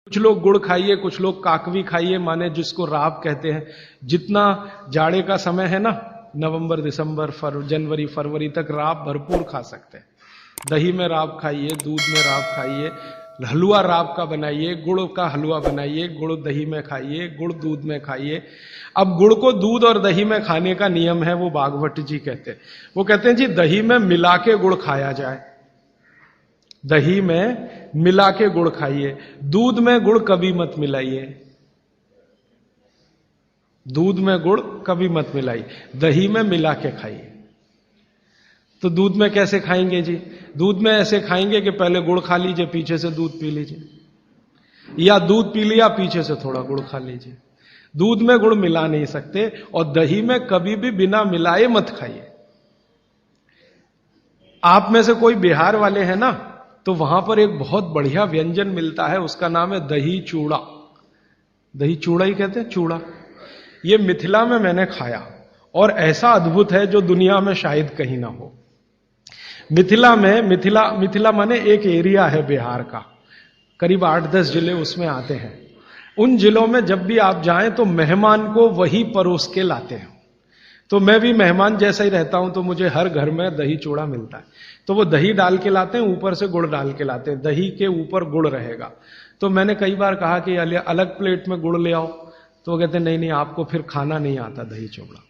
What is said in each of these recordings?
कुछ लोग गुड़ खाइए, कुछ लोग काकवी खाइए, माने जिसको राब कहते हैं। जितना जाड़े का समय है ना, नवंबर दिसंबर जनवरी फरवरी तक राब भरपूर खा सकते हैं। दही में राब खाइए, दूध में राब खाइए, हलवा राब का बनाइए, गुड़ का हलवा बनाइए, गुड़ दही में खाइए, गुड़ दूध में खाइए। अब गुड़ को दूध और दही में खाने का नियम है, वो भागवत जी कहते हैं। वो कहते हैं जी दही में मिला के गुड़ खाया जाए, दही में मिला के गुड़ खाइए, दूध में गुड़ कभी मत मिलाइए, दूध में गुड़ कभी मत मिलाइए, दही में मिला के खाइए। तो दूध में कैसे खाएंगे जी? दूध में ऐसे खाएंगे कि पहले गुड़ खा लीजिए, पीछे से दूध पी लीजिए, या दूध पी लिया पीछे से थोड़ा गुड़ खा लीजिए। दूध में गुड़ मिला नहीं सकते, और दही में कभी भी बिना मिलाए मत खाइए। आप में से कोई बिहार वाले हैं ना, तो वहां पर एक बहुत बढ़िया व्यंजन मिलता है, उसका नाम है दही चूड़ा। दही चूड़ा ही कहते हैं, चूड़ा। ये मिथिला में मैंने खाया, और ऐसा अद्भुत है जो दुनिया में शायद कहीं ना हो। मिथिला में, मिथिला माने एक एरिया है बिहार का, करीब 8-10 जिले उसमें आते हैं। उन जिलों में जब भी आप जाएं तो मेहमान को वही परोस के लाते हैं। तो मैं भी मेहमान जैसा ही रहता हूं, तो मुझे हर घर में दही चूड़ा मिलता है। तो वो दही डाल के लाते हैं, ऊपर से गुड़ डाल के लाते हैं, दही के ऊपर गुड़ रहेगा। तो मैंने कई बार कहा कि अलग प्लेट में गुड़ ले आओ, तो वो कहते नहीं नहीं, आपको फिर खाना नहीं आता दही चूड़ा।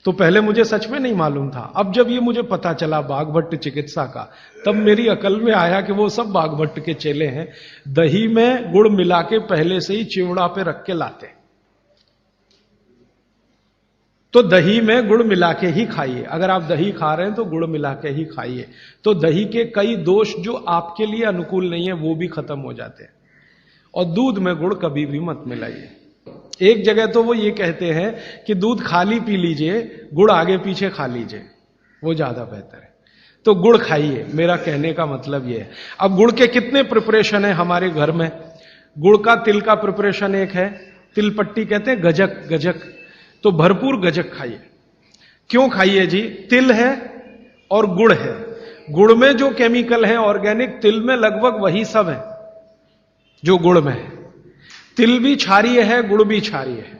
तो पहले मुझे सच में नहीं मालूम था। अब जब ये मुझे पता चला बाघभट्ट चिकित्सा का, तब मेरी अकल में आया कि वो सब बाघभट्ट के चेले हैं। दही में गुड़ मिला के पहले से ही चिवड़ा पे रख के लाते। तो दही में गुड़ मिला के ही खाइए। अगर आप दही खा रहे हैं तो गुड़ मिला के ही खाइए, तो दही के कई दोष जो आपके लिए अनुकूल नहीं है वो भी खत्म हो जाते हैं। और दूध में गुड़ कभी भी मत मिलाइए। एक जगह तो वो ये कहते हैं कि दूध खाली पी लीजिए, गुड़ आगे पीछे खा लीजिए, वो ज्यादा बेहतर है। तो गुड़ खाइए, मेरा कहने का मतलब ये है। अब गुड़ के कितने प्रिपरेशन है हमारे घर में? गुड़ का तिल का प्रिपरेशन एक है, तिल पट्टी कहते हैं, गजक। तो भरपूर गजक खाइए। क्यों खाइए जी? तिल है और गुड़ है। गुड़ में जो केमिकल है ऑर्गेनिक, तिल में लगभग वही सब है जो गुड़ में है। तिल भी क्षारीय है, गुड़ भी क्षारीय है,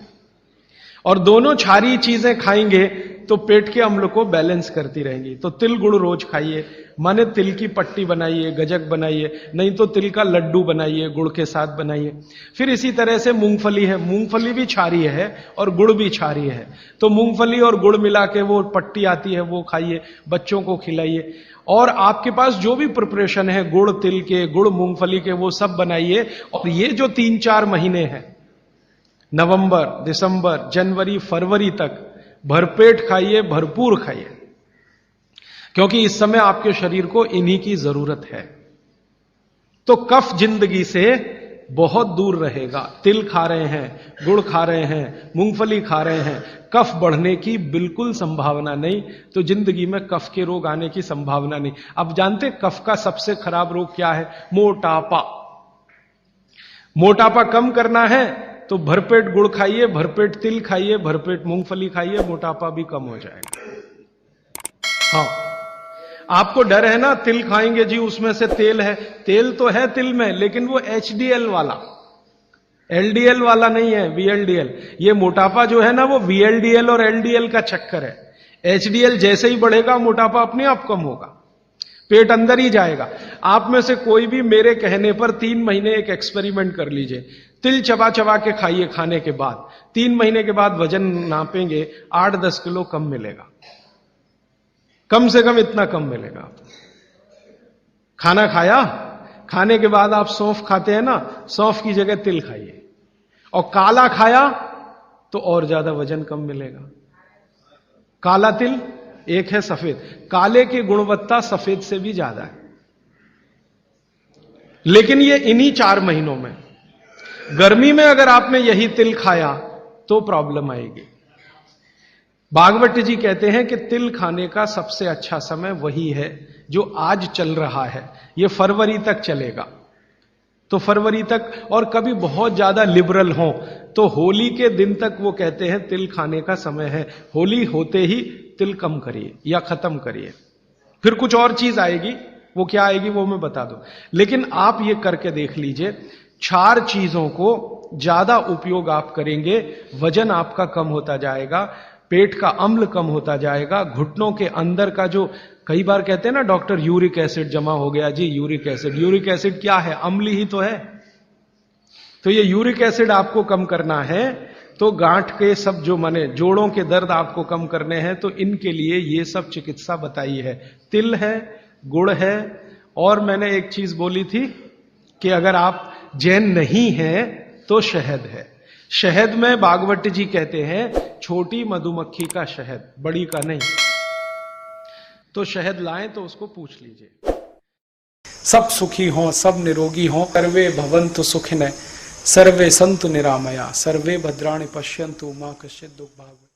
और दोनों क्षारीय चीजें खाएंगे तो पेट के अम्ल को बैलेंस करती रहेंगी। तो तिल गुड़ रोज खाइए, माने तिल की पट्टी बनाइए, गजक बनाइए, नहीं तो तिल का लड्डू बनाइए, गुड़ के साथ बनाइए। फिर इसी तरह से मूंगफली है, मूंगफली भी क्षारीय है और गुड़ भी क्षारीय है। तो मूंगफली और गुड़ मिला के वो पट्टी आती है, वो खाइए, बच्चों को खिलाइए। और आपके पास जो भी प्रिपरेशन है गुड़ तिल के, गुड़ मूंगफली के, वो सब बनाइए। और ये जो 3-4 महीने हैं, नवंबर दिसंबर जनवरी फरवरी तक, भरपेट खाइए, भरपूर खाइए, क्योंकि इस समय आपके शरीर को इन्हीं की जरूरत है। तो कफ जिंदगी से बहुत दूर रहेगा। तिल खा रहे हैं, गुड़ खा रहे हैं, मूंगफली खा रहे हैं, कफ बढ़ने की बिल्कुल संभावना नहीं। तो जिंदगी में कफ के रोग आने की संभावना नहीं। अब जानते कफ का सबसे खराब रोग क्या है? मोटापा। मोटापा कम करना है तो भरपेट गुड़ खाइए, भरपेट तिल खाइए, भरपेट मूंगफली खाइए, मोटापा भी कम हो जाएगा। हाँ, आपको डर है ना, तिल खाएंगे जी उसमें से तेल है। तेल तो है तिल में, लेकिन वो HDL वाला, LDL वाला नहीं है, VLDL। ये मोटापा जो है ना, वो VLDL और LDL का चक्कर है। HDL जैसे ही बढ़ेगा, मोटापा अपने आप कम होगा, पेट अंदर ही जाएगा। आप में से कोई भी मेरे कहने पर 3 महीने एक एक्सपेरिमेंट कर लीजिए। तिल चबा चबा के खाइए, खाने के बाद 3 महीने के बाद वजन नापेंगे, 8-10 किलो कम मिलेगा, कम से कम इतना कम मिलेगा। खाना खाया, खाने के बाद आप सौंफ खाते हैं ना, सौंफ की जगह तिल खाइए। और काला खाया तो और ज्यादा वजन कम मिलेगा। काला तिल एक है सफेद, काले की गुणवत्ता सफेद से भी ज्यादा है। लेकिन ये इन्हीं 4 महीनों में, गर्मी में अगर आपने यही तिल खाया तो प्रॉब्लम आएगी। भागवत जी कहते हैं कि तिल खाने का सबसे अच्छा समय वही है जो आज चल रहा है, ये फरवरी तक चलेगा। तो फरवरी तक, और कभी बहुत ज्यादा लिबरल हो तो होली के दिन तक वो कहते हैं तिल खाने का समय है। होली होते ही तिल कम करिए या खत्म करिए। फिर कुछ और चीज आएगी, वो क्या आएगी वो मैं बता दूं। लेकिन आप ये करके देख लीजिए 4 चीजों को ज्यादा उपयोग आप करेंगे, वजन आपका कम होता जाएगा, पेट का अम्ल कम होता जाएगा, घुटनों के अंदर का जो कई बार कहते हैं ना डॉक्टर यूरिक एसिड जमा हो गया जी, यूरिक एसिड क्या है? अम्ल ही तो है। तो ये यूरिक एसिड आपको कम करना है, तो गांठ के सब जो माने जोड़ों के दर्द आपको कम करने हैं, तो इनके लिए ये सब चिकित्सा बताई है। तिल है, गुड़ है, और मैंने एक चीज बोली थी कि अगर आप जैन नहीं हैं तो शहद है। शहद में भागवत जी कहते हैं छोटी मधुमक्खी का शहद, बड़ी का नहीं। तो शहद लाएं तो उसको पूछ लीजिए। सब सुखी हों, सब निरोगी हों, सर्वे भवन्तु सुखिनः, सर्वे सन्तु निरामया, सर्वे भद्राणि पश्यन्तु मा कश्चित् दुःख भाग्।